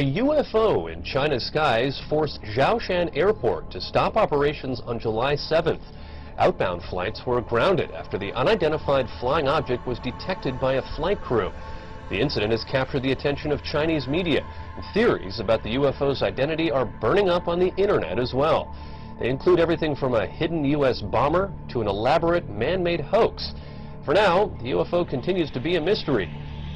UFO in China's skies forced Zhoushan Airport to stop operations on July 7th. Outbound flights were grounded after the unidentified flying object was detected by a flight crew. The incident has captured the attention of Chinese media, and theories about the UFO's identity are burning up on the internet as well. They include everything from a hidden U.S. bomber to an elaborate man-made hoax. For now, the UFO continues to be a mystery.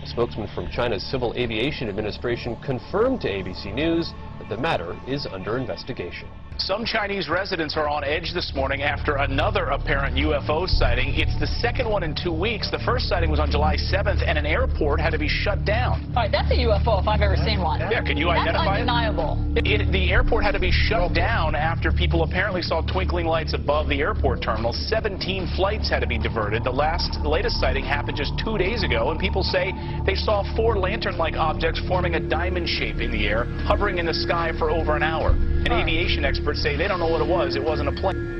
A spokesman from China's Civil Aviation Administration confirmed to ABC News that the matter is under investigation. Some Chinese residents are on edge this morning after another apparent UFO sighting. It's the second one in 2 weeks. The first sighting was on July 7th, and an airport had to be shut down. All right, that's a UFO if I've ever seen one. Yeah, can you identify it? That's undeniable. The airport had to be shut down after people apparently saw twinkling lights above the airport terminal. 17 flights had to be diverted. The latest sighting happened just 2 days ago, and people say they saw 4 lantern-like objects forming a diamond shape in the air, hovering in the sky for over an hour. And aviation experts say they don't know what it was. It wasn't a plane.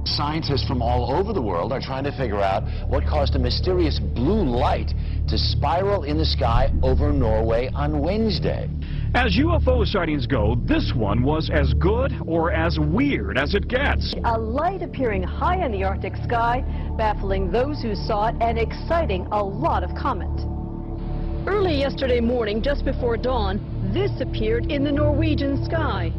Scientists from all over the world are trying to figure out what caused a mysterious blue light to spiral in the sky over Norway on Wednesday. As UFO sightings go, this one was as good or as weird as it gets. A light appearing high in the Arctic sky, baffling those who saw it and exciting a lot of comment. Early yesterday morning, just before dawn, this appeared in the Norwegian sky.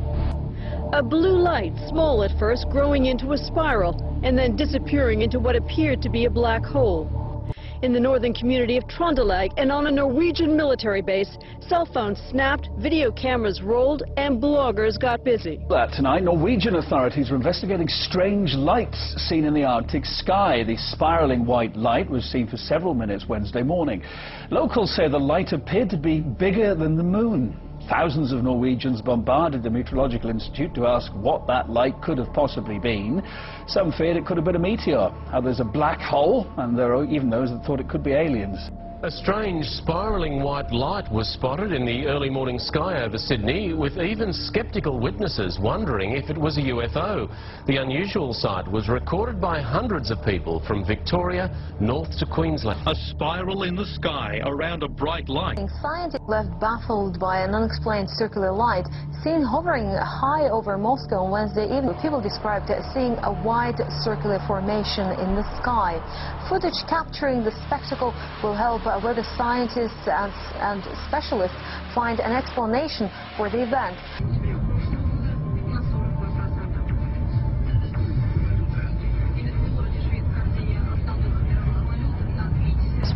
A blue light, small at first, growing into a spiral and then disappearing into what appeared to be a black hole. In the northern community of Trøndelag and on a Norwegian military base, cell phones snapped, video cameras rolled, and bloggers got busy. Tonight, Norwegian authorities are investigating strange lights seen in the Arctic sky. The spiraling white light was seen for several minutes Wednesday morning. Locals say the light appeared to be bigger than the moon. Thousands of Norwegians bombarded the Meteorological Institute to ask what that light could have possibly been. Some feared it could have been a meteor, others a black hole, and there are even those that thought it could be aliens. A strange spiraling white light was spotted in the early morning sky over Sydney, with even skeptical witnesses wondering if it was a UFO. The unusual sight was recorded by hundreds of people from Victoria north to Queensland. A spiral in the sky around a bright light. Scientists left baffled by an unexplained circular light seen hovering high over Moscow on Wednesday evening. People described seeing a wide circular formation in the sky. Footage capturing the spectacle will help whether scientists and specialists find an explanation for the event.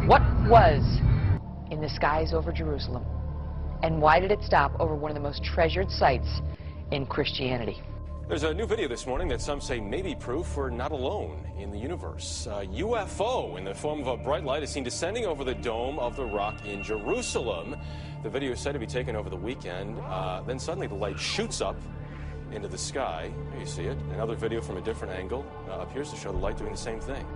What was in the skies over Jerusalem, and why did it stop over one of the most treasured sites in Christianity? There's a new video this morning that some say may be proof we're not alone in the universe. A UFO in the form of a bright light is seen descending over the Dome of the Rock in Jerusalem. The video is said to be taken over the weekend. Then suddenly the light shoots up into the sky. There you see it. Another video from a different angle appears to show the light doing the same thing.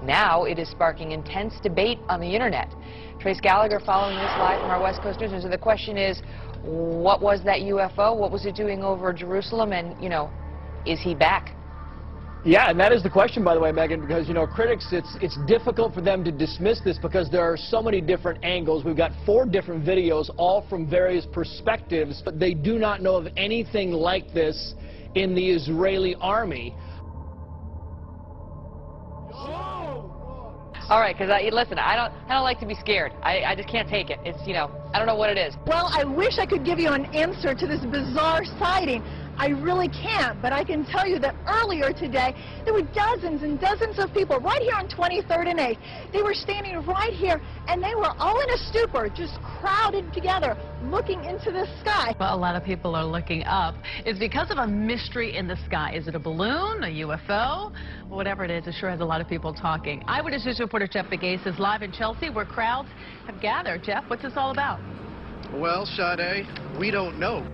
Now it is sparking intense debate on the internet. Trace Gallagher following this live from our West Coast News. So the question is, what was that UFO? What was it doing over Jerusalem? And, you know, is he back? Yeah, and that is the question, by the way, Megan, because, you know, critics, it's difficult for them to dismiss this because there are so many different angles. We've got 4 different videos, all from various perspectives, but they do not know of anything like this in the Israeli army. All right, because listen, I don't like to be scared. I just can't take it. It's, you know, I don't know what it is. Well, I wish I could give you an answer to this bizarre sighting. I really can't, but I can tell you that earlier today, there were dozens and dozens of people right here on 23rd and 8th. They were standing right here, and they were all in a stupor, just crowded together, looking into the sky. Well, a lot of people are looking up. It's because of a mystery in the sky. Is it a balloon, a UFO? Whatever it is, it sure has a lot of people talking. Eyewitness News reporter Jeff Begay is live in Chelsea, where crowds have gathered. Jeff, what's this all about? Well, Sade, we don't know.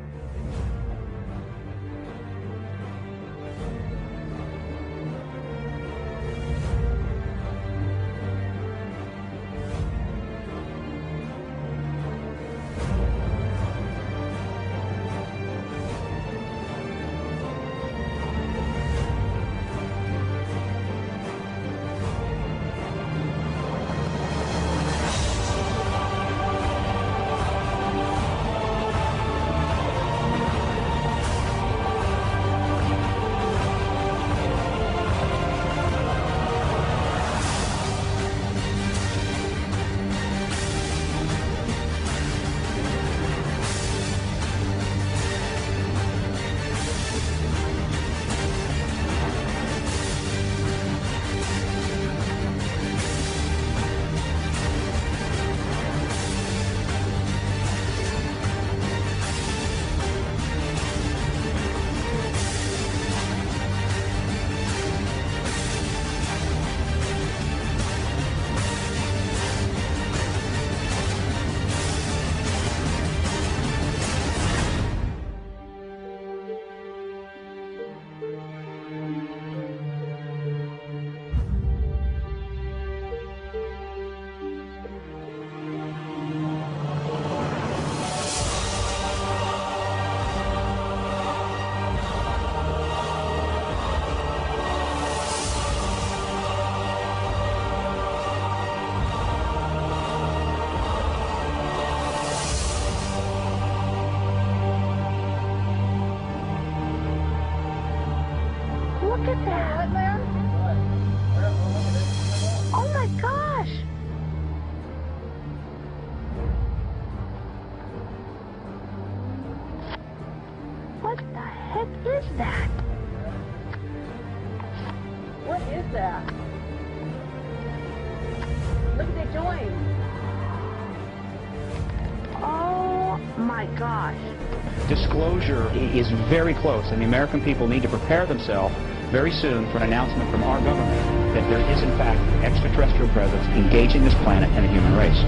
at that. Oh my gosh. What the heck is that? What is that? Look at the joint. Oh my gosh. Disclosure is very close, and the American people need to prepare themselves very soon for an announcement from our government that there is, in fact, extraterrestrial presence engaging this planet and the human race.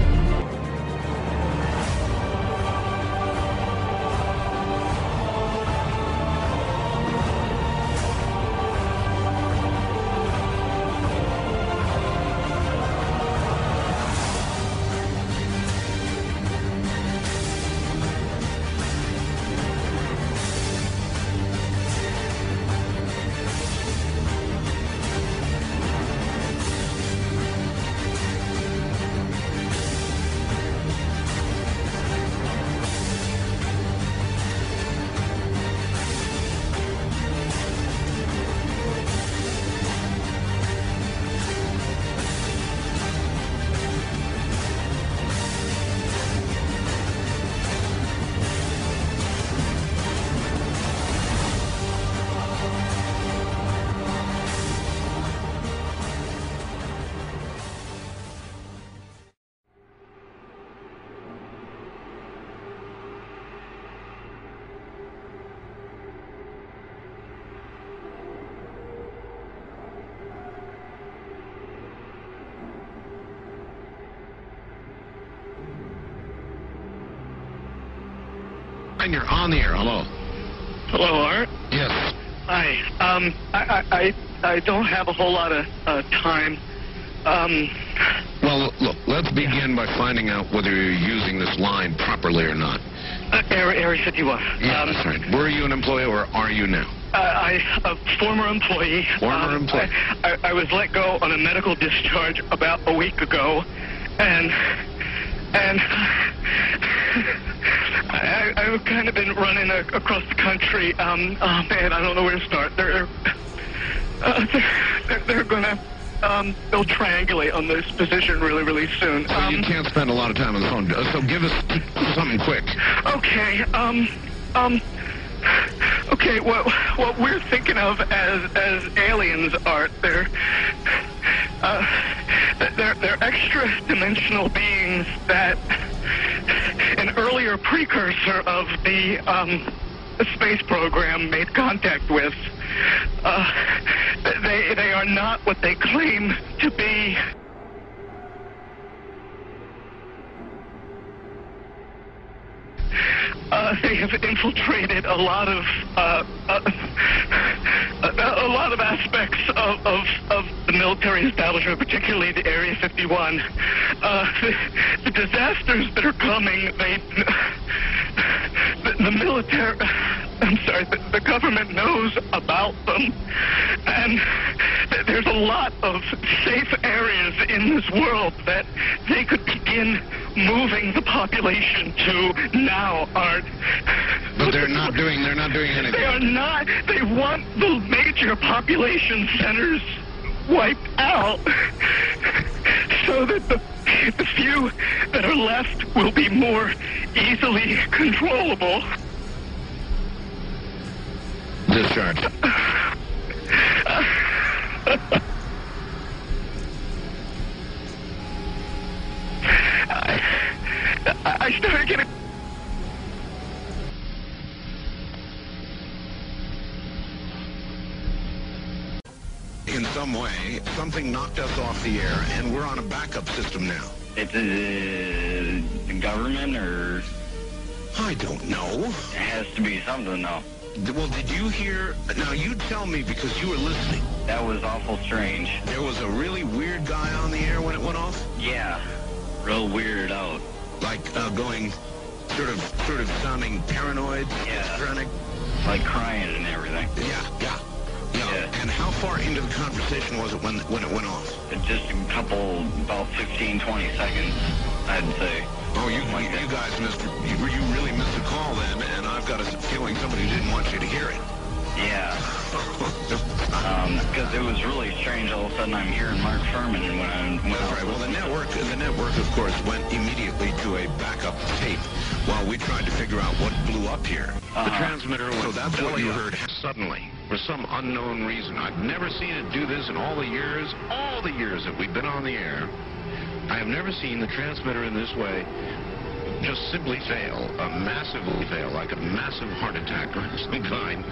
And you're on the air. Hello. Hello, Art. Yes. Hi. I don't have a whole lot of time. Well, look, let's begin by finding out whether you're using this line properly or not. Area 51. Yeah, that's right. Were you an employee or are you now? A former employee. Former employee. I was let go on a medical discharge about a week ago, and I've kind of been running across the country. Oh man, I don't know where to start. They're gonna they'll triangulate on this position really soon. So you can't spend a lot of time on the phone. So give us something quick. Okay. Okay. What we're thinking of as aliens, Art, they're extra-dimensional beings that an earlier precursor of the space program made contact with. They are not what they claim to be. They have infiltrated a lot of aspects of the military establishment, particularly the Area 51. The disasters that are coming, the military, the government knows about them, and there's a lot of safe areas in this world that they could begin moving the population to now, Art. But they're not doing anything. They are not. They want the major population centers wiped out so that the few that are left will be more easily controllable. Discharge. I started getting... In some way, something knocked us off the air, and we're on a backup system now. It's the government, or... I don't know. It has to be something, though. Well, did you hear... Now, you tell me, because you were listening. That was awful strange. There was a really weird guy on the air when it went off? Yeah. Real weirded out. Like, going... Sort of sounding paranoid? Yeah. Schizophrenic? Like crying and everything. Yeah. And how far into the conversation was it when it went off? Just a couple, about 15, 20 seconds, I'd say. Oh, you guys missed... You really missed a call then, and I've got a feeling somebody didn't want you to hear it. Yeah. Because it was really strange. All of a sudden, I'm hearing Mark Furman when I went out. Right. Well, the network, of course, went immediately to a backup tape while we tried to figure out what blew up here. The transmitter was that's what you heard suddenly for some unknown reason. I've never seen it do this in all the years that we've been on the air. I have never seen the transmitter in this way just simply fail, massively fail, like a massive heart attack or some kind.